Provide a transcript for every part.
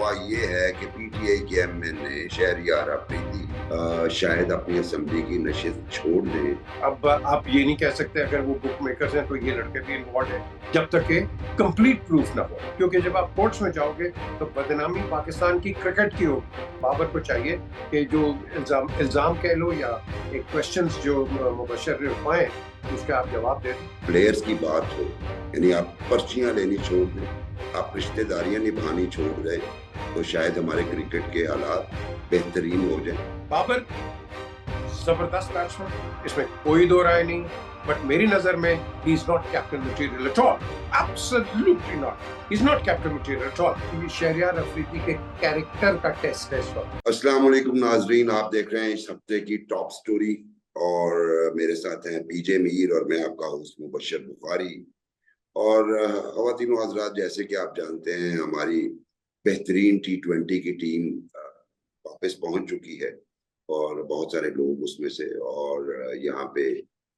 अफवाह ये है कि पीटीआई के एमएन ने शहरियार अफरीदी शायद अपनी असेंबली की नशिस्त छोड़ दें। अब आप ये नहीं कह सकते अगर वो बुक मेकर्स हैं तो ये लड़के भी इन्वॉल्व है, जब तक कि कंप्लीट प्रूफ ना हो, क्योंकि जब आप कोर्ट्स में जाओगे तो बदनामी पाकिस्तान की क्रिकेट की होगी। बाबर को चाहिए कि जो इल्जाम कह लो या एक क्वेश्चंस जो मुबशर ने उठाए उसके आप जवाब दे दें। प्लेयर्स की बात हो, यानी आप पर्चियां लेनी छोड़ दें, आप रिश्तेदारियां निभानी छोड़ दें, तो शायद हमारे क्रिकेट के हालात बेहतरीन हो जाए। बाबर जबरदस्त बैट्समैन, इसमें कोई दो राय नहीं, बट मेरी नजर में he is not captain material at all, absolutely not, he is not captain material at all. ये शहरियार अफरीदी के कैरेक्टर का टेस्ट है इस वक्त। अस्सलाम वालेकुम नाजरीन, आप देख रहे हैं इस हफ्ते की टॉप स्टोरी और मेरे साथ हैं पीजे मीर और मैं आपका होस्ट मुबशर बुखारी। और ख़वातीन हज़रात, जैसे कि आप जानते हैं हमारी बेहतरीन T20 की टीम वापस पहुंच चुकी है और बहुत सारे लोग उसमें से, और यहाँ पे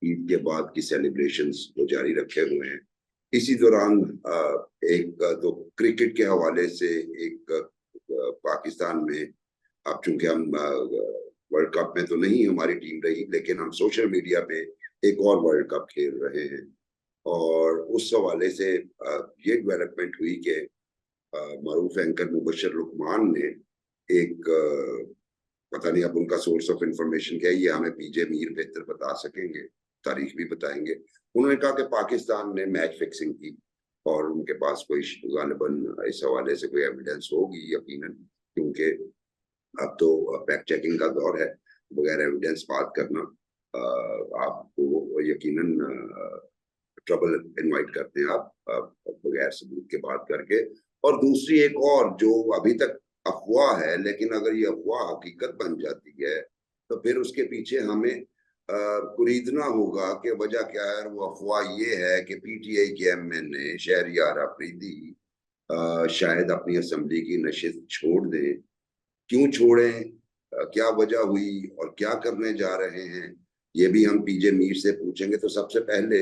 ईद के बाद की सेलिब्रेशंस वो जारी रखे हुए हैं। इसी दौरान एक तो क्रिकेट के हवाले से एक पाकिस्तान में, अब चूंकि हम वर्ल्ड कप में तो नहीं हमारी टीम रही, लेकिन हम सोशल मीडिया पे एक और वर्ल्ड कप खेल रहे हैं और उस हवाले से ये डेवलपमेंट हुई कि मारूफ एंकर मुबशर लुकमान ने एक पता नहीं अब उनका सोर्स ऑफ इंफॉर्मेशन क्या है, ये हमें पीजे मीर बेहतर बता सकेंगे, तारीख भी बताएंगे। उन्होंने कहा कि पाकिस्तान ने मैच फिक्सिंग की और उनके पास कोई गालिबन इस हवाले से कोई एविडेंस होगी यकीनन, क्योंकि अब तो फैक्ट चेकिंग का दौर है, बगैर एविडेंस बात करना आपको यकीनन ट्रबल इनवाइट करते हैं आप बगैर सबूत के बात करके। और दूसरी एक और जो अभी तक अफवाह है, लेकिन अगर ये अफवाह हकीकत बन जाती है तो फिर उसके पीछे हमें कुरीदना होगा कि वजह क्या है। वो अफवाह ये है कि पीटीआई के एमएन ने शहरियार अफरीदी शायद अपनी असेंबली की नशिस्त छोड़ दें। क्यों छोड़ें, क्या वजह हुई और क्या करने जा रहे हैं, ये भी हम पीजे मीर से पूछेंगे। तो सबसे पहले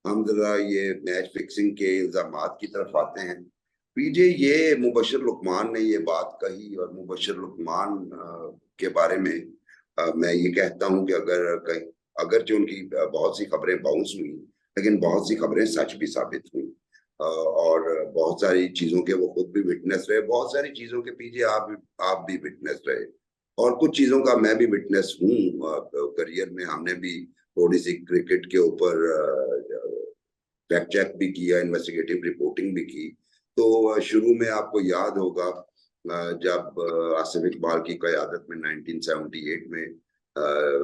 हम जरा ये मैच फिक्सिंग के इल्जामात की तरफ आते हैं। पीजे, ये मुबशर लुकमान ने ये बात कही और मुबशर लुकमान के बारे में मैं ये कहता हूं कि अगरचे उनकी बहुत सी खबरें बाउंस हुई, लेकिन बहुत सी खबरें सच भी साबित हुई और बहुत सारी चीजों के वो खुद भी विटनेस रहे, बहुत सारी चीजों के पीछे आप भी विटनेस रहे और कुछ चीजों का मैं भी विटनेस हूँ। करियर में हमने भी थोड़ी सी क्रिकेट के ऊपर फैक्ट चेक भी किया, इन्वेस्टिगेटिव रिपोर्टिंग भी की। तो शुरू में आपको याद होगा जब आसिफ इकबाल की क़यादत में 1978 में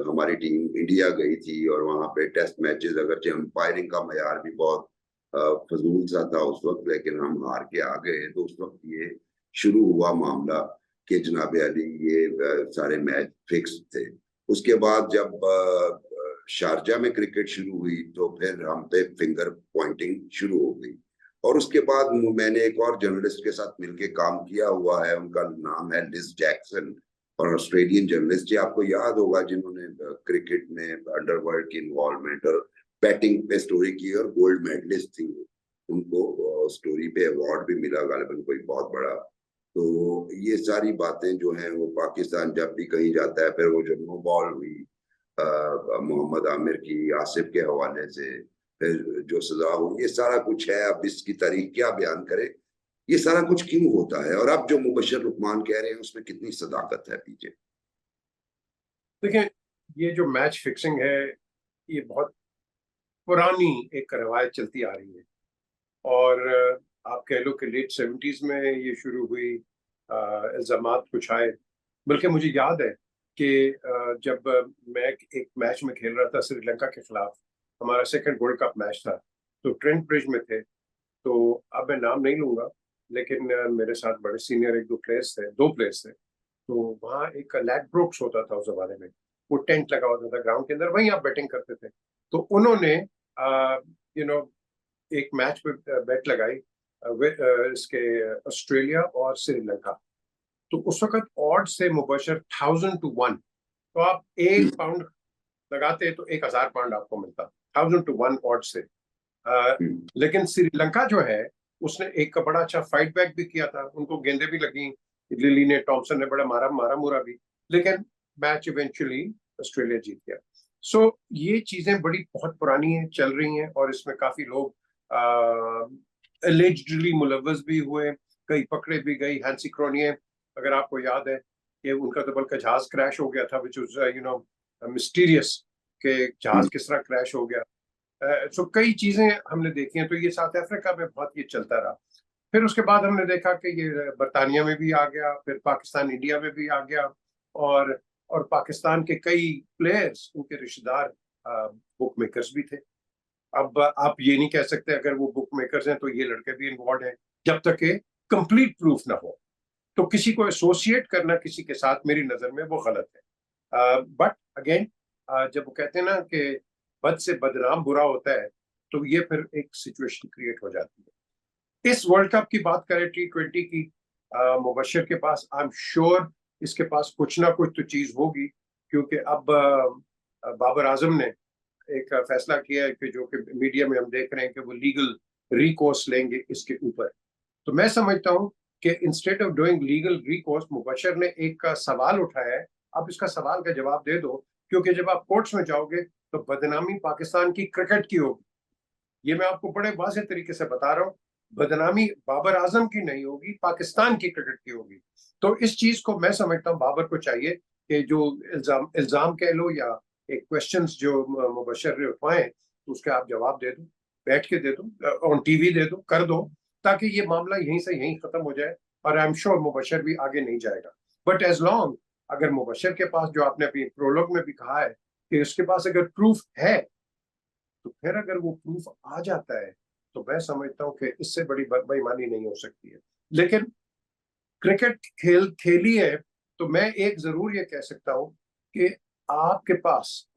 हमारी टीम इंडिया गई थी और वहां पे टेस्ट मैचेस, अगरचे अंपायरिंग का मयार भी बहुत फजूल सा था उस वक्त, लेकिन हम हार के आ गए। तो उस वक्त ये शुरू हुआ मामला कि जनाब अली ये सारे मैच फिक्स थे। उसके बाद जब शारजा में क्रिकेट शुरू हुई तो फिर हम पे फिंगर पॉइंटिंग शुरू हो गई। और उसके बाद मैंने एक और जर्नलिस्ट के साथ मिलके काम किया हुआ है, उनका नाम है लिज जैक्सन, और ऑस्ट्रेलियन जर्नलिस्ट है, आपको याद होगा, जिन्होंने क्रिकेट में अंडरवर्ल्ड की इन्वॉल्वमेंट और बैटिंग पे स्टोरी की और गोल्ड मेडलिस्ट थी। उनको स्टोरी पे अवार्ड भी मिला गालिबन कोई बहुत बड़ा। तो ये सारी बातें जो हैं वो पाकिस्तान जब भी कहीं जाता है, फिर वो जो नो बॉल हुई मोहम्मद आमिर की आसिफ के हवाले से, फिर जो सजा हुई, ये सारा कुछ है। अब इसकी तारीख क्या बयान करे, ये सारा कुछ क्यों होता है और अब जो मुबशर लुकमान कह रहे हैं उसमें कितनी सदाकत है पीछे। देखिए, ये जो मैच फिक्सिंग है ये बहुत पुरानी एक रवायत चलती आ रही है और आप कह लो कि लेट 70s में ये शुरू हुई, इल्जामात कुछ आए। बल्कि मुझे याद है कि जब मैं एक मैच में खेल रहा था श्रीलंका के खिलाफ, हमारा सेकंड वर्ल्ड कप मैच था, तो ट्रेंट ब्रिज में थे। तो अब मैं नाम नहीं लूंगा, लेकिन मेरे साथ बड़े सीनियर एक दो प्लेयर्स थे। तो वहाँ एक लैडब्रोक्स होता था उस जमाने में, वो टेंट लगा होता था ग्राउंड के अंदर, वहीं आप बैटिंग करते थे। तो उन्होंने यू नो एक मैच पे बेट लगाई इसके ऑस्ट्रेलिया और श्रीलंका। तो उस वक्त ऑड्स थे मुबशर 1000 to 1। तो आप 1 पाउंड लगाते तो 1000 पाउंड आपको मिलता, 1000 to 1 ऑड्स थे। लेकिन श्रीलंका जो है उसने एक बड़ा अच्छा फाइट बैक भी किया था, उनको गेंदें भी लगी, लिली ने, टॉमसन ने बड़ा मारा मुरा भी, लेकिन मैच इवेंचुअली ऑस्ट्रेलिया जीत गया। सो ये चीजें बड़ी बहुत पुरानी हैं, चल रही हैं, और इसमें काफी लोग एलिजिडली मुलव्वस भी हुए, कई पकड़े भी गई। हैंसी क्रोनिये, अगर आपको याद है कि उनका तो बल्कि जहाज क्रैश हो गया था, विच वाज मिस्टीरियस कि जहाज किस तरह क्रैश हो गया। सो कई चीजें हमने देखी हैं। तो ये साउथ अफ्रीका में बहुत ये चलता रहा। फिर उसके बाद हमने देखा कि ये बरतानिया में भी आ गया, फिर पाकिस्तान इंडिया में भी आ गया, और पाकिस्तान के कई प्लेयर्स, उनके रिश्तेदार बुक मेकर्स भी थे। अब आप ये नहीं कह सकते अगर वो बुक मेकर्स हैं तो ये लड़के भी इन्वॉल्व हैं, जब तक के कंप्लीट प्रूफ ना हो। तो किसी को एसोसिएट करना किसी के साथ मेरी नजर में वो गलत है। बट अगेन, जब वो कहते हैं ना कि बद से बदनाम बुरा होता है, तो ये फिर एक सिचुएशन क्रिएट हो जाती है। इस वर्ल्ड कप की बात करें, T20 की, मुबशर के पास आई एम श्योर इसके पास कुछ ना कुछ तो चीज होगी, क्योंकि अब बाबर आजम ने एक फैसला किया है कि जो कि मीडिया में हम देख रहे हैं कि वो लीगल रिकोर्स लेंगे इसके ऊपर। तो मैं समझता हूं कि instead of doing legal recourse, Mubashar ने एक सवाल उठाया है, आप इसका सवाल का जवाब दे दो, क्योंकि जब आप कोर्ट्स में जाओगे तो बदनामी पाकिस्तान की क्रिकेट की होगी। ये मैं आपको बड़े वाज़ेह तरीके से बता रहा हूँ, बदनामी बाबर आजम की नहीं होगी, पाकिस्तान की क्रिकेट की होगी। तो इस चीज को मैं समझता हूँ बाबर को चाहिए कि जो इल्जाम कह लो या एक क्वेश्चंस जो मुबशर ने उठाए, तो उसके आप जवाब दे दो, बैठ के दे दो, ऑन टीवी दे दो, कर दो, ताकि ये मामला यहीं से यहीं खत्म हो जाए। और आई एम श्योर मुबशर भी आगे नहीं जाएगा। बट एज लॉन्ग, अगर मुबशर के पास, जो आपने अपनी प्रोलॉग में भी कहा है कि उसके पास अगर प्रूफ है, तो फिर अगर वो प्रूफ आ जाता है तो मैं समझता हूं कि इससे बड़ी बेईमानी नहीं हो सकती है। लेकिन क्रिकेट खेली है, तो मैं एक जरूर ये कह सकता हूं कि आपके पास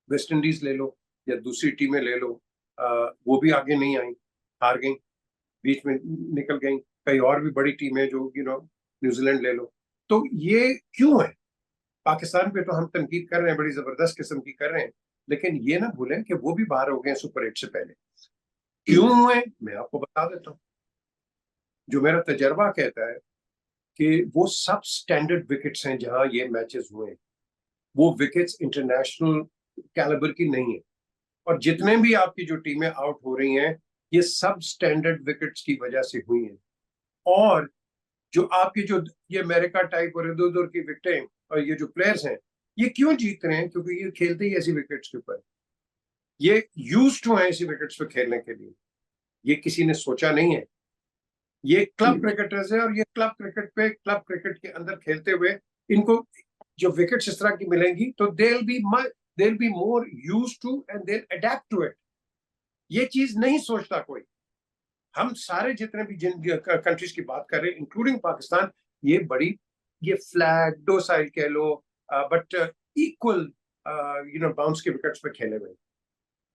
वेस्ट इंडीज ले लो या दूसरी टीमें ले लो, वो भी आगे नहीं आई, हार गई, बीच में निकल गई। कई और भी बड़ी टीमें जो न्यूजीलैंड ले लो। तो ये क्यों है? पाकिस्तान पे तो हम तनकीद कर रहे हैं, बड़ी जबरदस्त किस्म की कर रहे हैं, लेकिन ये ना भूलें कि वो भी बाहर हो गए सुपर 8 से पहले। क्यों हुए, मैं आपको बता देता हूँ। जो मेरा तजर्बा कहता है कि वो सब स्टैंडर्ड विकेट्स हैं जहां ये मैचेस हुए, वो विकेट्स इंटरनेशनल कैलिबर की नहीं है। और जितने भी आपकी जो टीमें आउट हो रही हैं, ये सब स्टैंडर्ड विकेट्स की वजह से हुई हैं। और जो आपकी जो ये अमेरिका टाइप और इधर उधर की विकेटें और ये जो प्लेयर्स हैं, ये क्यों जीत रहे हैं? क्योंकि ये खेलते ही ऐसी विकेट्स के ऊपर, ये यूज टू है ऐसी विकेट्स पे खेलने के लिए। ये किसी ने सोचा नहीं है। ये क्लब क्रिकेटर्स है, और ये क्लब क्रिकेट पे, क्लब क्रिकेट के अंदर खेलते हुए इनको जो विकेट्स इस तरह की मिलेंगी, तो they'll be more used to and they'll adapt to it। ये चीज नहीं सोचता कोई। हम सारे जितने भी जिन कंट्रीज की बात कर रहे हैं, इंक्लूडिंग पाकिस्तान, ये बड़ी, ये फ्लैट दो साइड कह लो, बट इक्वल बाउंस के विकेट्स पे खेले हुए।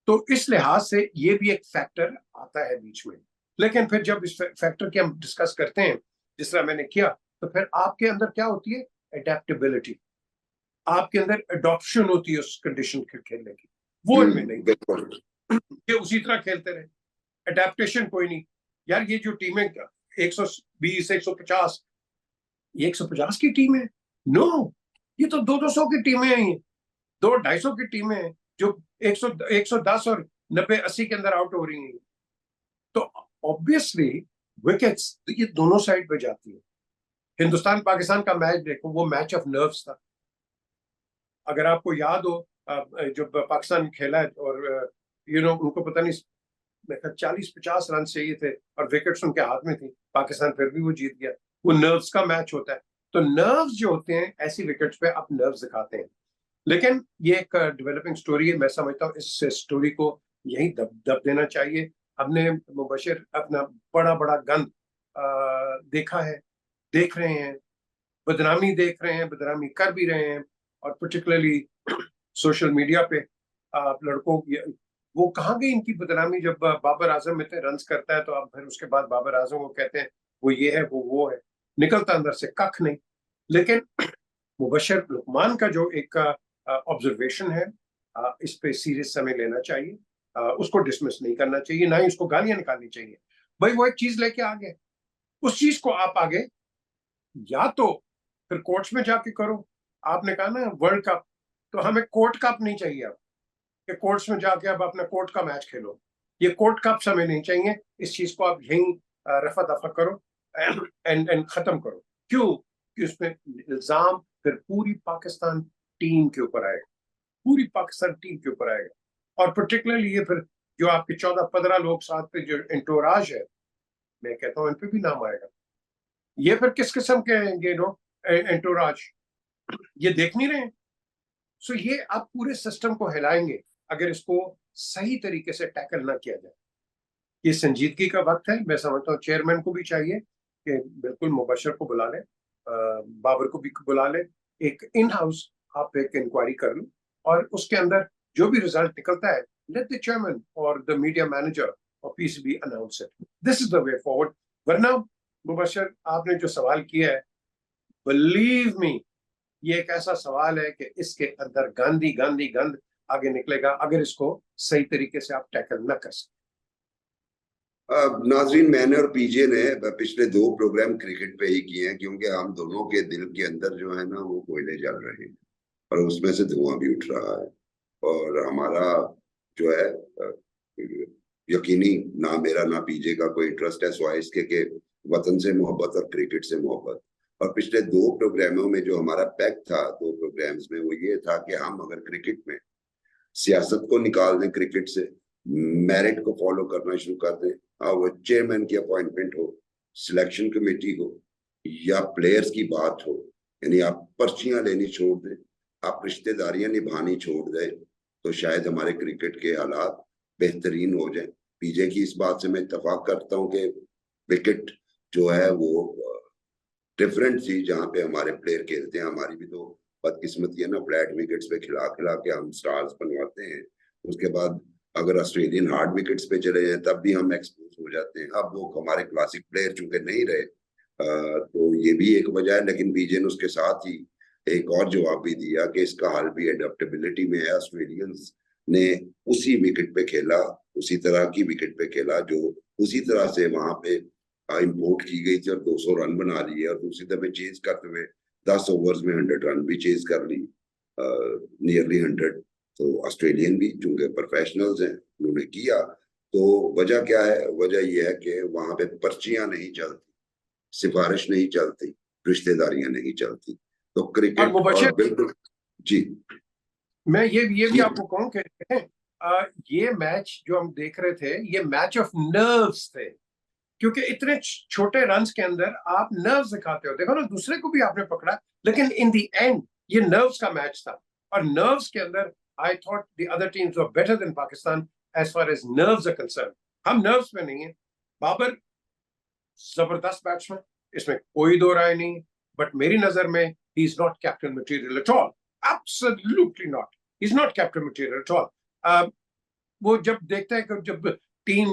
तो इस लिहाज से ये भी एक फैक्टर आता है बीच में। लेकिन फिर जब इस फैक्टर की हम डिस्कस करते हैं, जिस तरह मैंने किया, तो फिर आपके अंदर क्या होती है? एडेप्टेबिलिटी, आपके अंदर अडॉप्शन होती है उस कंडीशन के खेलने की। वो इनमें नहीं, ये उसी तरह खेलते रहे, अडेप्टेशन कोई नहीं। यार ये जो टीमें 120 150, ये 150 की टीम है? नो, ये तो 200 की टीमें हैं, 200-250 की टीमें हैं जो 110 और 90-80 के अंदर आउट हो रही हैं। तो ऑब्वियसली विकेट्स ये दोनों साइड पे जाती है। हिंदुस्तान पाकिस्तान का मैच देखो, वो मैच ऑफ नर्व्स था। अगर आपको याद हो, जब पाकिस्तान खेला है और उनको पता नहीं 40-50 रन चाहिए थे और विकेट्स उनके हाथ में थी, पाकिस्तान फिर भी वो जीत गया। वो नर्व्स का मैच होता है। तो नर्व्स जो होते हैं ऐसी विकेट्स पे आप नर्व्स दिखाते हैं। लेकिन ये एक डेवलपिंग स्टोरी है। मैं समझता हूँ इस स्टोरी को यही दब देना चाहिए। हमने मुबशर अपना बड़ा बड़ा गंद देखा है, देख रहे हैं, बदनामी देख रहे हैं, बदनामी कर भी रहे हैं। और पर्टिकुलरली सोशल मीडिया पे आप लड़कों की, वो कहाँ गई इनकी बदनामी? जब बाबर आजम इतने रन करता है तो आप फिर उसके बाद बाबर आजम को कहते हैं वो ये है, वो है, निकलता अंदर से कख नहीं। लेकिन मुबशर लुकमान का जो एक ऑब्जर्वेशन है, इस पे सीरियस समय लेना चाहिए, उसको डिसमिस नहीं करना चाहिए, ना ही उसको गालियां निकालनी चाहिए। भाई वो एक चीज लेके आ गए, उस चीज को आप आगे या तो फिर कोर्ट्स में जाके करो। आपने कहा ना वर्ल्ड कप, तो हमें कोर्ट कप नहीं चाहिए अब कि कोर्ट्स में जाके अब अपना कोर्ट का मैच खेलो। ये कोर्ट कप हमें नहीं चाहिए। इस चीज को आप यहीं रफा दफा करो एंड खत्म करो। क्यों? कि उसमें इल्जाम फिर पूरी पाकिस्तान टीम के ऊपर आएगा, पूरी पाकिस्तान टीम के ऊपर आएगा। और पर्टिकुलरली ये फिर जो आपके 14-15 लोग साथ पे जो एंटोराज है, मैं कहता हूँ इन पे भी नाम आएगा। ये फिर किस किस्म के ये नो एंटोराज, ये देख नहीं रहे हैं। सो ये आप पूरे सिस्टम को हिलाएंगे अगर इसको सही तरीके से टैकल ना किया जाए। ये संजीदगी का वक्त है। मैं समझता हूँ चेयरमैन को भी चाहिए कि बिल्कुल मुबशर को बुला ले, बाबर को भी बुला ले, एक इन हाउस आप एक इंक्वायरी कर लो और उसके अंदर जो भी रिजल्ट निकलता है, लेट द चेयरमैन और द मीडिया मैनेजर और PCB announce it. This is the way forward. वरना मुबशर, आपने जो सवाल किया है, बिलीव मी, ये एक ऐसा सवाल है कि इसके अंदर गांधी गांधी गंध आगे निकलेगा अगर इसको सही तरीके से आप टैकल न कर सके। नाजरीन, मैंने और पीजे ने पिछले 2 प्रोग्राम क्रिकेट पे ही किए हैं, क्योंकि हम दोनों के दिल के अंदर जो है ना वो कोयले जल रहे हैं और उसमें से धुआं भी उठ रहा है। और हमारा जो है यकीनी ना मेरा ना पीजे का कोई इंटरेस्ट है स्वाइस के वतन से मोहब्बत और क्रिकेट से मोहब्बत। और पिछले 2 प्रोग्रामों में जो हमारा पैक था 2 प्रोग्राम्स में, वो ये था कि हम अगर क्रिकेट में सियासत को निकाल दें, क्रिकेट से मेरिट को फॉलो करना शुरू कर दें, वो चेयरमैन की अपॉइंटमेंट हो, सिलेक्शन कमेटी हो या प्लेयर्स की बात हो, यानी आप पर्चियां लेनी छोड़ दें, आप रिश्तेदारियां निभानी छोड़ दें, तो शायद हमारे क्रिकेट के हालात बेहतरीन हो जाए। पीजे की इस बात से मैं इत्तेफाक करता हूँ कि विकेट जो है वो डिफरेंट थी जहाँ पे हमारे प्लेयर खेलते हैं। हमारी भी तो बदकिस्मती है ना, फ्लैट विकेट्स पे खिला खिला के हम स्टार्स बनवाते हैं। उसके बाद अगर ऑस्ट्रेलियन हार्ड विकेट्स पे चले जाए तब भी हम एक्सपोज हो जाते हैं। अब वो हमारे क्लासिक प्लेयर चूंकि नहीं रहे, तो ये भी एक वजह है। लेकिन बीजे ने उसके साथ ही एक और जवाब भी दिया कि इसका हल भी एडेप्टेबिलिटी में है। ऑस्ट्रेलियंस ने उसी विकेट पे खेला, उसी तरह की विकेट पे खेला जो उसी तरह से वहां पे इम्पोर्ट की गई थी और 200 रन बना लिए, और दूसरी दफे चेज करते हुए 10 ओवर्स में 100 रन भी चेज कर ली, नियरली 100। तो ऑस्ट्रेलियन भी चूंकि प्रोफेशनल्स हैं उन्होंने किया। तो वजह क्या है? वजह यह है कि वहां पे पर्चियां नहीं चलती, सिफारिश नहीं चलती, रिश्तेदारियां नहीं चलती। तो और क्रिकेट मुबशर, और बिल्कुल जी मैं ये भी जी आपको कहूं कि ये मैच जो हम देख रहे थे, ये मैच ऑफ नर्व्स थे। क्योंकि इतने छोटे रन्स के अंदर आप नर्व्स दिखाते हो। देखो ना, दूसरे को भी आपने पकड़ा, लेकिन इन द एंड ये नर्व्स का मैच था। और नर्व्स के अंदर I thought the other teams were better than Pakistan as far as nerves are concern. हम नर्व्स में नहीं है। बाबर जबरदस्त बैट्समैन, इसमें कोई दो राय नहीं, बट मेरी नजर में he is not captain material at all. Absolutely not, he is not captain material at all. वो जब देखता है कि जब टीम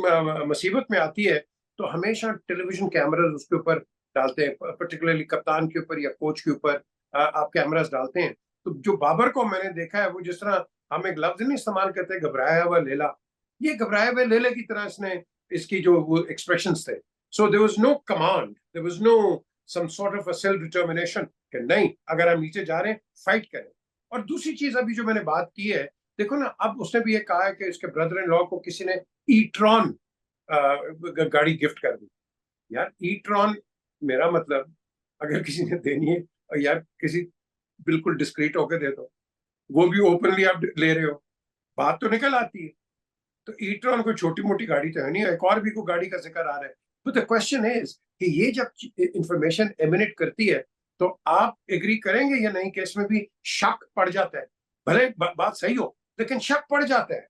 मुसीबत में आती है तो हमेशा टेलीविजन कैमरास उसके ऊपर डालते हैं, पर्टिकुलरली कप्तान के ऊपर या कोच के ऊपर आप कैमरास डालते हैं। तो जो बाबर को मैंने देखा है, वो जिस तरह हम एक लफ्ज नहीं इस्तेमाल करते घबराया हुआ लेला, ये घबराए हुए लेले की तरह इसने इसकी जो वो एक्सप्रेशंस थे। So there was no command, there was no some sort of a self determination कि नहीं, अगर हम नीचे जा रहे हैं फाइट करें। और दूसरी चीज अभी जो मैंने बात की है, देखो ना, अब उसने भी ये कहा है कि इसके ब्रदर इन लॉ को किसी ने ई-ट्रॉन गाड़ी गिफ्ट कर दी। यार ई-ट्रॉन, मेरा मतलब अगर किसी ने देनी है, और यार किसी बिल्कुल डिस्क्रीट होकर दे दो, वो भी ओपनली आप ले रहे हो, बात तो निकल आती है। तो ई-ट्रॉन कोई छोटी मोटी गाड़ी तो है नहीं, एक और भी कोई गाड़ी का जिक्र आ रहा है। तो द क्वेश्चन इज कि ये जब इंफॉर्मेशन एमिनेट करती है तो आप एग्री करेंगे या नहीं कि इसमें भी शक पड़ जाता है। भले बात सही हो, लेकिन शक पड़ जाता है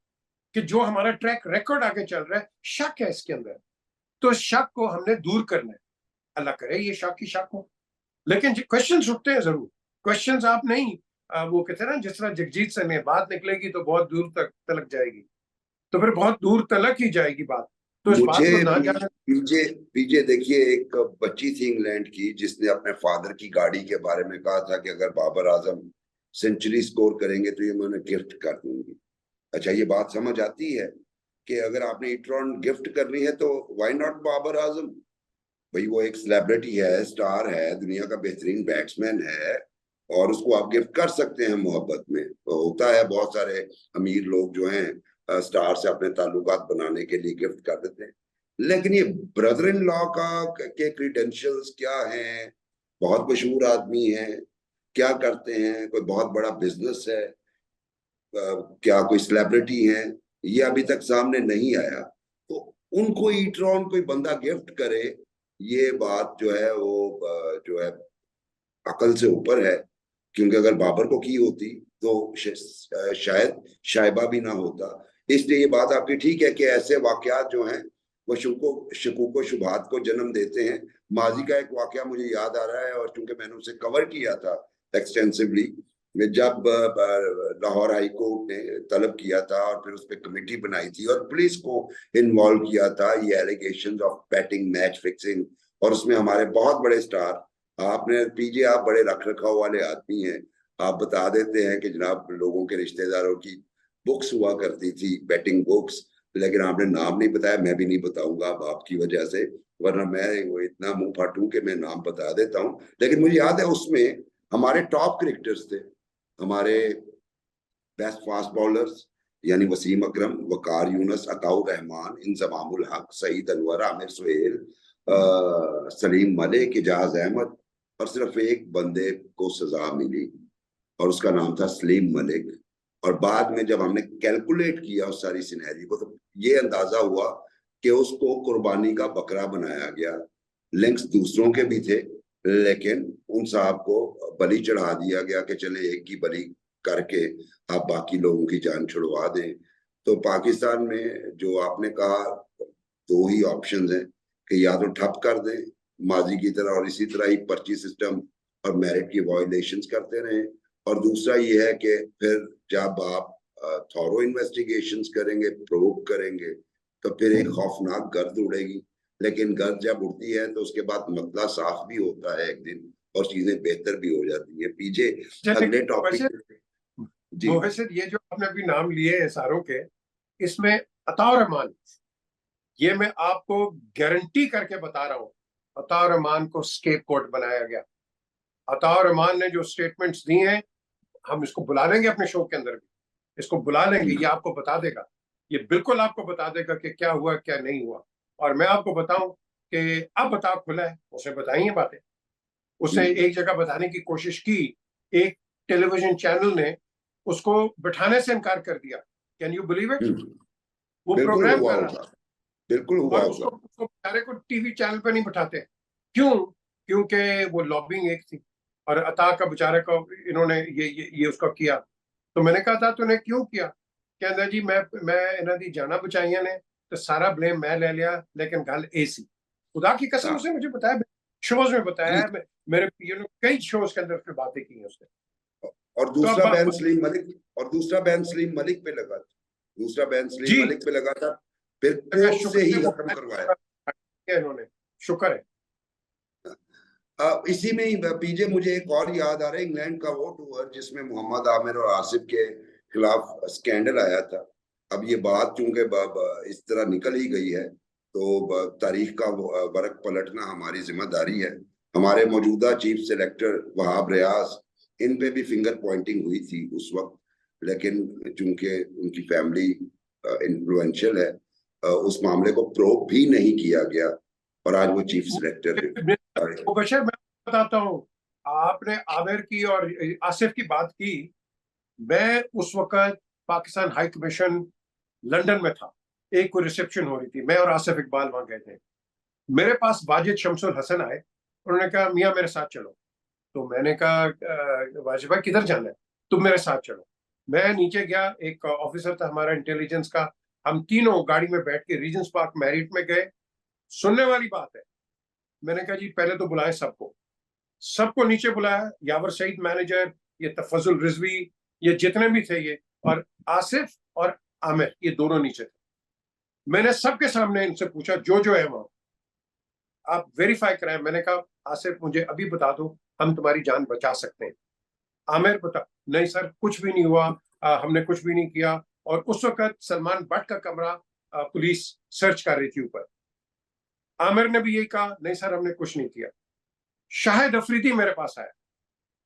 कि जो हमारा ट्रैक रिकॉर्ड आगे चल रहा है, शक है इसके अंदर। तो शक को हमने दूर करना है। अल्लाह करे ये शक ही शक हो, लेकिन क्वेश्चन उठते हैं जरूर। क्वेश्चन आप नहीं, वो कहते हैं ना, जिस तरह जगजीत से में बात निकलेगी तो बहुत दूर तक तलक जाएगी, तो फिर बहुत दूर तलक ही जाएगी बात। तो इस बात मुझे को ना जाने। पीजे पीजे देखिए, एक बच्ची थी इंग्लैंड की जिसने अपने फादर की गाड़ी के बारे में कहा था कि अगर बाबर आजम सेंचुरी स्कोर करेंगे तो ये मैं उन्हें गिफ्ट कर दूंगी। अच्छा, ये बात समझ आती है कि अगर आपने इट्रॉन गिफ्ट करनी है तो व्हाई नॉट बाबर आजम? भाई वो एक सेलिब्रिटी है, स्टार है, दुनिया का बेहतरीन बैट्समैन है, और उसको आप गिफ्ट कर सकते हैं मोहब्बत में। तो होता है बहुत सारे अमीर लोग जो हैं स्टार से अपने ताल्लुकात बनाने के लिए गिफ्ट कर देते हैं। लेकिन ये ब्रदर इन लॉ का के क्रीडेंशियल्स क्या हैं, बहुत मशहूर आदमी है, क्या करते हैं, कोई बहुत बड़ा बिजनेस है, क्या कोई सेलिब्रिटी है, ये अभी तक सामने नहीं आया। तो उनको ईट्रॉन कोई बंदा गिफ्ट करे, ये बात जो है वो जो है अकल से ऊपर है। क्योंकि अगर बाबर को की होती तो शायद शायबा भी ना होता। इसलिए ये बात आपकी ठीक है कि ऐसे वाकयात जो हैं वो शकूक शुबहात को जन्म देते हैं। माजी का एक वाकया मुझे याद आ रहा है, और चूंकि मैंने उसे कवर किया था एक्सटेंसिवली, जब लाहौर हाई कोर्ट ने तलब किया था और फिर उस पर कमेटी बनाई थी और पुलिस को इन्वॉल्व किया था, ये allegation of betting match fixing, और उसमें हमारे बहुत बड़े स्टार, आपने पीजे, आप बड़े रख रखाव वाले आदमी हैं, आप बता देते हैं कि जनाब लोगों के रिश्तेदारों की बुक्स हुआ करती थी, बैटिंग बुक्स, लेकिन आपने नाम नहीं बताया। मैं भी नहीं बताऊंगा अब आपकी वजह से, वरना मैं वो इतना मुंह फाटूं कि मैं नाम बता देता हूँ। लेकिन मुझे याद है उसमें हमारे टॉप क्रिकेटर्स थे, हमारे बेस्ट फास्ट बॉलर्स, यानी वसीम अकरम, वकार यूनस, अताउर रहमान, इंजमामुल हक, सईद अनवर, आमिर सुहेल, सलीम मलिक, इजाज अहमद, और सिर्फ एक बंदे को सजा मिली और उसका नाम था सलीम मलिक। और बाद में जब हमने कैलकुलेट किया उस सारी सिनेरियो को, तो ये अंदाजा हुआ कि उसको कुर्बानी का बकरा बनाया गया। लिंक्स दूसरों के भी थे, लेकिन उन साहब को बलि चढ़ा दिया गया कि चले एक की बलि करके आप बाकी लोगों की जान छुड़वा दें। तो पाकिस्तान में जो आपने कहा, दो ही ऑप्शंस हैं कि या तो ठप कर दें माजी की तरह और इसी तरह ही पर्ची सिस्टम और मेरिट की वायलेशंस करते रहें, और दूसरा ये है कि फिर जब आप थॉरो इन्वेस्टिगेशंस करेंगे, प्रोब करेंगे, तो फिर एक खौफनाक गर्द उड़ेगी। लेकिन गर्द जब उड़ती है तो उसके बाद मतला साफ भी होता है एक दिन, और चीजें बेहतर भी हो जाती है। पीछे अगले टॉपिक। जी मोहसिन, ये जो आपने अभी नाम लिए हैं सारों के, इसमें अताउर रहमान, ये मैं आपको गारंटी करके बता रहा हूं, अताउर रहमान को स्केपगोट बनाया गया। अताउर रहमान ने जो स्टेटमेंट्स दी हैं, हम इसको बुला लेंगे अपने शो के अंदर भी, इसको बुला लेंगे, ये आपको बता देगा, ये बिल्कुल आपको बता देगा कि क्या हुआ क्या नहीं हुआ। और मैं आपको बताऊं कि अब बताओ खुला है, उसे बताइए बातें। उसे एक जगह बताने की कोशिश की, एक टेलीविजन चैनल ने उसको बिठाने से इनकार कर दिया। Can you believe it? वो बिल्कुल प्रोग्राम हुआ कर रहा होगा, था बिल्कुल हुआ और होगा। उसको बेचारे को टीवी चैनल पे नहीं बिठाते। क्यों? क्योंकि वो लॉबिंग एक थी, और अता का बेचारे को इन्होंने ये उसका किया। तो मैंने कहा था तूने क्यों किया? कहना जी मैं इन्हों दी जाना बचाइया ने, तो सारा ब्लेम मैं ले लिया, लेकिन गल ए सी, खुदा की कसम हाँ उसे मुझे बताया, शोज में बताया जी। है, मेरे कई शोज के अंदर फिर बातें की हैं उसने। और तो दूसरा बैन अब सलीम मलिक, और दूसरा बैन सलीम मलिक पे लगा था, दूसरा बैन सलीम जी, मलिक पे लगा था, फिर लगा, कोर्ट शुक्र से ही है वो खत्म करवाया। इन्होंने, शुक्र है। इसी में ही पीजे मुझे एक और याद आ रहा है, इंग्लैंड का वो टूर जिसमें मोहम्मद आमिर और आसिफ के खिलाफ स्कैंडल आया था। अब ये बात चूंकि इस तरह निकल ही गई है, तो तारीख का वर्क पलटना हमारी जिम्मेदारी है। हमारे मौजूदा चीफ सेलेक्टर वहाब रियाज, इन पे भी फिंगर पॉइंटिंग हुई थी उस वक्त, लेकिन चूंकि उनकी फैमिली इन्फ्लुएंशियल है, उस मामले को प्रोब भी नहीं किया गया, और आज वो चीफ सेलेक्टर है। मुबशर, मैं बताता हूँ, आपने आमिर की और आसिफ की बात की। मैं उस वक्त पाकिस्तान हाई कमीशन लंदन में था, एक कोई रिसेप्शन हो रही थी, मैं और आसिफ इकबाल वहां गए थे। मेरे पास वाजिद शमसुल हसन आए, उन्होंने कहा मियाँ मेरे साथ चलो। तो मैंने कहा वाजिद भाई किधर जाना है? तुम मेरे साथ चलो। मैं नीचे गया, एक ऑफिसर था हमारा इंटेलिजेंस का, हम तीनों गाड़ी में बैठ के रीजेंस पार्क मैरिट में गए। सुनने वाली बात है, मैंने कहा जी पहले तो बुलाएं सबको, सबको नीचे बुलाया, यावर सईद मैनेजर, ये तफजुल रिजवी, ये जितने भी थे ये, और आसिफ और आमिर, ये दोनों नीचे थे। मैंने सबके सामने इनसे पूछा जो जो है वहां, आप वेरीफाई कराएं। मैंने कहा आसिफ मुझे अभी बता दो, हम तुम्हारी जान बचा सकते हैं। आमिर बता, नहीं सर कुछ भी नहीं हुआ, हमने कुछ भी नहीं किया। और उस वक्त सलमान भट्ट का कमरा पुलिस सर्च कर रही थी ऊपर। आमिर ने भी यही कहा, नहीं सर हमने कुछ नहीं किया। शाहिद अफरीदी मेरे पास आया,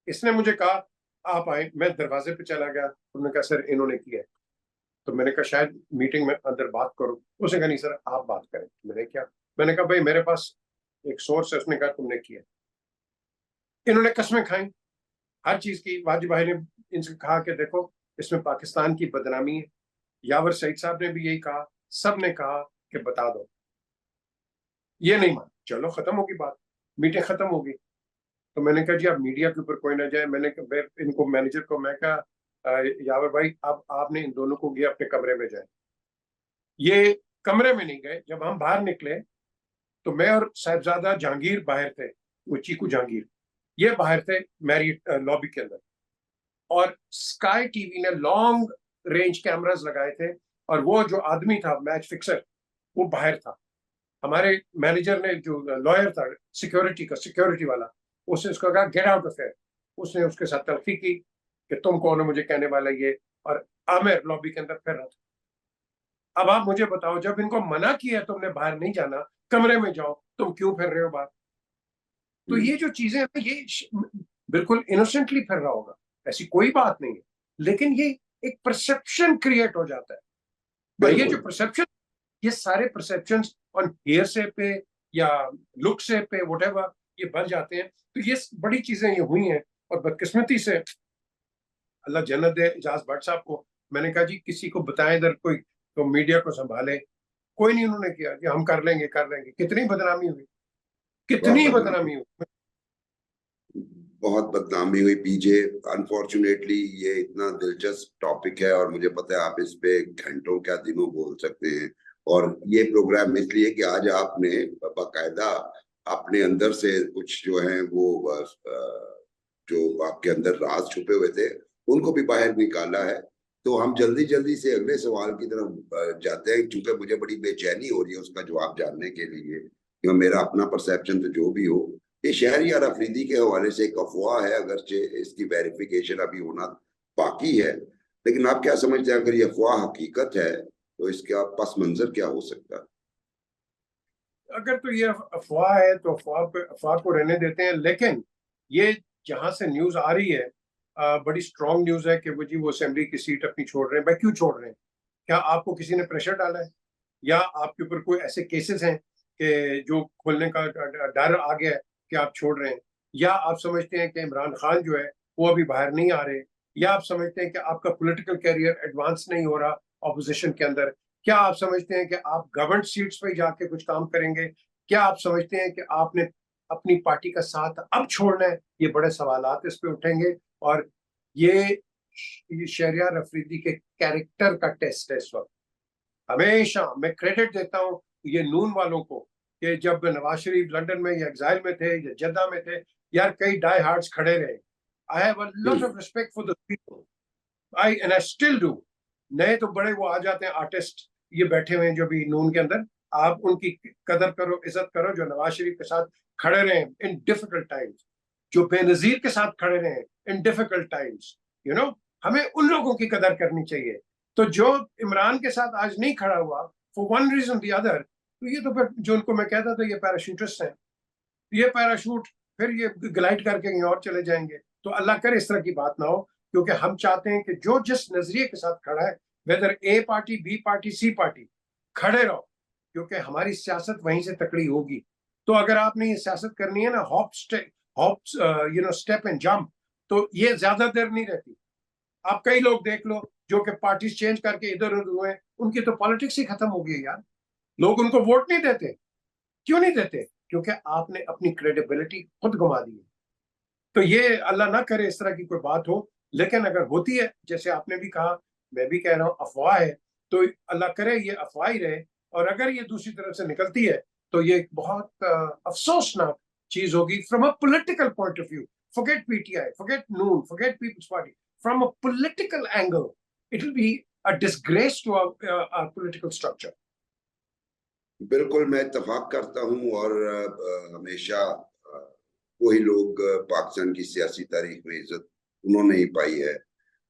इसने मुझे कहा आप आए, मैं दरवाजे पे चला गया, उन्होंने कहा सर इन्होंने किया है। तो मैंने कहा शायद मीटिंग में अंदर बात करो, उसने कहा नहीं सर आप बात करें। मैंने कहा भाई मेरे पास एक सोर्स है, उसने कहा तुमने किया। इन्होंने कसमें खाई हर चीज की। वाजिब भाई ने इनसे कहा कि देखो इसमें पाकिस्तान की बदनामी है, यावर सईद साहब ने भी यही कहा, सब ने कहा कि बता दो। ये नहीं मान, चलो खत्म होगी बात, मीटिंग खत्म होगी। तो मैंने कहा जी अब मीडिया के ऊपर कोई ना जाए। इनको मैनेजर को मैं कहा यावर भाई अब आपने इन दोनों को गया अपने कमरे में जाए। ये कमरे में नहीं गए। जब हम बाहर निकले तो मैं और साहिबजादा जहांगीर बाहर थे, वो चीकू जहांगीर, ये बाहर थे मैरियट लॉबी के अंदर। और स्काई टीवी ने लॉन्ग रेंज कैमरास लगाए थे, और वो जो आदमी था मैच फिक्सर वो बाहर था। हमारे मैनेजर ने, जो लॉयर था सिक्योरिटी वाला, उसने उसको कहा गेट आउट ऑफ हियर। उसने उसके साथ तलखी की कि तुम कौन हो मुझे कहने वाला ये, और आमिर लॉबी के अंदर फिर रहा था। अब आप मुझे बताओ, जब इनको मना किया तुमने बाहर नहीं जाना, कमरे में जाओ, तुम क्यों फिर रहे हो बाहर? तो ये जो चीजें हैं ये बिल्कुल इनोसेंटली फिर रहा होगा, ऐसी कोई बात नहीं है, लेकिन ये एक परसेप्शन क्रिएट हो जाता है। और ये जो बिल्कुल परसेप्शन, ये सारे परसेप्शन ऑन हेयर से पे या लुक से पे वटेवर ये बन जाते हैं। तो ये बड़ी चीजें ये हुई हैं। और बदकिस्मती से अल्लाह जन्नत दे इजाज भट्ट साहब को, मैंने कहा जी किसी को बताएं इधर कोई तो मीडिया को संभाले, कोई नहीं उन्होंने किया कि हम कर लेंगे कर लेंगे। कितनी बदनामी हुई, बहुत कितनी बदनामी, बदनामी हुई। बहुत बदनामी हुई पीजे। अनफॉर्चुनेटली ये इतना दिलचस्प टॉपिक है और मुझे पता है आप इस पे घंटों क्या दिनों बोल सकते हैं। और ये प्रोग्राम इसलिए कि आज आपने बाकायदा अपने अंदर से कुछ जो है वो जो आपके अंदर राज छुपे हुए थे उनको भी बाहर निकाला है। तो हम जल्दी जल्दी से अगले सवाल की तरफ जाते हैं, क्योंकि मुझे बड़ी बेचैनी हो रही है उसका जवाब जानने के लिए, क्योंकि मेरा अपना परसेप्शन तो जो भी हो, ये शहरयार अफरीदी के हवाले से एक अफवाह है, अगरचे इसकी वेरिफिकेशन अभी होना बाकी है। लेकिन आप क्या समझते हैं, अगर ये अफवाह हकीकत है तो इसका पस मंजर क्या हो सकता है? अगर तो ये अफवाह है तो अफवाह को रहने देते हैं। लेकिन ये जहां से न्यूज आ रही है, बड़ी स्ट्रांग न्यूज है कि वो जी वो असेंबली की सीट अपनी छोड़ रहे हैं। भाई क्यों छोड़ रहे हैं? क्या आपको किसी ने प्रेशर डाला है, या आपके ऊपर कोई ऐसे केसेस हैं कि जो खोलने का डर आ गया है कि आप छोड़ रहे हैं? या आप समझते हैं कि इमरान खान जो है वो अभी बाहर नहीं आ रहे? या आप समझते हैं कि आपका पॉलिटिकल कैरियर एडवांस नहीं हो रहा ऑपोजिशन के अंदर? क्या आप समझते हैं कि आप गवर्नमेंट सीट्स पे जाके कुछ काम करेंगे? क्या आप समझते हैं कि आपने अपनी पार्टी का साथ अब छोड़ना है? ये बड़े सवालात इस पे उठेंगे। और ये शहरयार अफरीदी के कैरेक्टर का टेस्ट है इस वक्त। हमेशा मैं क्रेडिट देता हूँ ये नून वालों को कि जब नवाज शरीफ लंदन में या एग्जाइल में थे या जद्दा में थे, यार कई डाई हार्ड्स खड़े रहे। I have a lot of respect for the people, I and I still do. नए तो बड़े वो आ जाते हैं आर्टिस्ट, ये बैठे हुए हैं जो भी नून के अंदर, आप उनकी कदर करो, इज्जत करो, जो नवाज शरीफ के साथ खड़े रहे इन डिफिकल्ट टाइम्स, जो बेनजीर के साथ खड़े रहे इन डिफिकल्ट टाइम्स। यू नो, हमें उन लोगों की कदर करनी चाहिए। तो जो इमरान के साथ आज नहीं खड़ा हुआ for one reason the other, तो ये तो फिर जो उनको मैं कहता था ये पैराशूटिस्ट हैं, ये पैराशूट फिर ये ग्लाइड करके कहीं और चले जाएंगे। तो अल्लाह करे इस तरह की बात ना हो, क्योंकि हम चाहते हैं कि जो जिस नजरिए के साथ खड़ा है, वेदर ए पार्टी बी पार्टी सी पार्टी, खड़े रहो, क्योंकि हमारी सियासत वहीं से तकड़ी होगी। तो अगर आपने ये सियासत करनी है ना हॉप स्टेप एंड जंप, तो ये ज्यादा देर नहीं रहती। आप कई लोग देख लो जो कि पार्टी चेंज करके इधर उधर हुए, उनकी तो पॉलिटिक्स ही खत्म हो गई यार। लोग उनको वोट नहीं देते। क्यों नहीं देते? क्योंकि आपने अपनी क्रेडिबिलिटी खुद गंवा दी है। तो ये अल्लाह ना करे इस तरह की कोई बात हो। लेकिन अगर होती है, जैसे आपने भी कहा, मैं भी कह रहा हूँ अफवाह है, तो अल्लाह करे ये अफवाह ही रहे। और अगर ये दूसरी तरफ से निकलती है तो ये एक बहुत अफसोसनाक चीज होगी from a political point of view. Forget PTI, forget Noon, forget People's Party, from a political angle it will be a disgrace to our political structure. बिल्कुल मैं इत्तेफाक करता हूँ। और हमेशा वही लोग पाकिस्तान की सियासी तारीख में इज्जत उन्होंने ही पाई है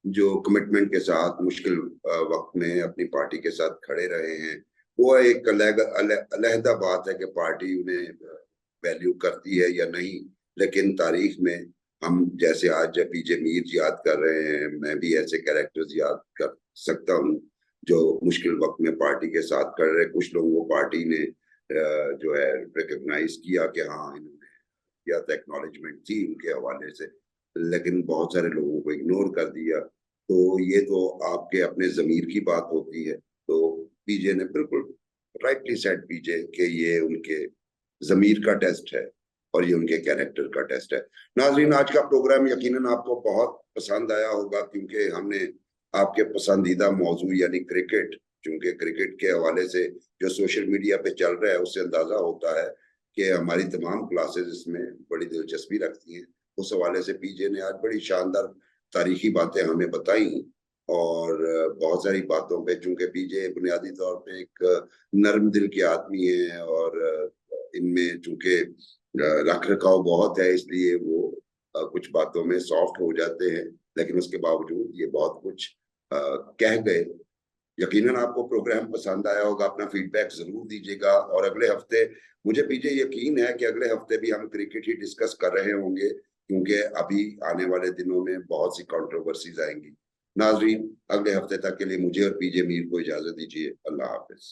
जो कमिटमेंट के साथ मुश्किल वक्त में अपनी पार्टी के साथ खड़े रहे हैं। वो एक अलहदा बात है कि पार्टी उन्हें वैल्यू करती है या नहीं, लेकिन तारीख में हम जैसे आज पीजे मीर याद कर रहे हैं, मैं भी ऐसे कैरेक्टर्स याद कर सकता हूँ जो मुश्किल वक्त में पार्टी के साथ कर रहे। कुछ लोगों को पार्टी ने जो है रिकग्नाइज किया कि हाँ इन्होंने या तो एक्नॉलेजमेंट थी उनके हवाले से, लेकिन बहुत सारे लोगों को इग्नोर कर दिया। तो ये तो आपके अपने जमीर की बात होती है। तो पीजे ने बिल्कुल राइटली सेड पीजे कि ये उनके जमीर का टेस्ट है और ये उनके कैरेक्टर का टेस्ट है। नाजरीन, आज का प्रोग्राम यकीनन आपको बहुत पसंद आया होगा, क्योंकि हमने आपके पसंदीदा मौजू यानी क्रिकेट, क्योंकि क्रिकेट के हवाले से जो सोशल मीडिया पे चल रहा है उससे अंदाजा होता है कि हमारी तमाम क्लासेस इसमें बड़ी दिलचस्पी रखती हैं। उस हवाले से पीजे ने आज बड़ी शानदार तारीखी बातें हमें बताई, और बहुत सारी बातों पे, चूंकि पीजे बुनियादी तौर पे एक नर्म दिल के आदमी है और इनमें चूंकि रख रखाव बहुत है, इसलिए वो कुछ बातों में सॉफ्ट हो जाते हैं, लेकिन उसके बावजूद ये बहुत कुछ कह गए। यकीनन आपको प्रोग्राम पसंद आया होगा, अपना फीडबैक जरूर दीजिएगा। और अगले हफ्ते मुझे पीछे यकीन है कि अगले हफ्ते भी हम क्रिकेट ही डिस्कस कर रहे होंगे, क्योंकि अभी आने वाले दिनों में बहुत सी कंट्रोवर्सीज आएंगी। नाजरीन, अगले हफ्ते तक के लिए मुझे और पीजे मीर को इजाजत दीजिए। अल्लाह हाफिज।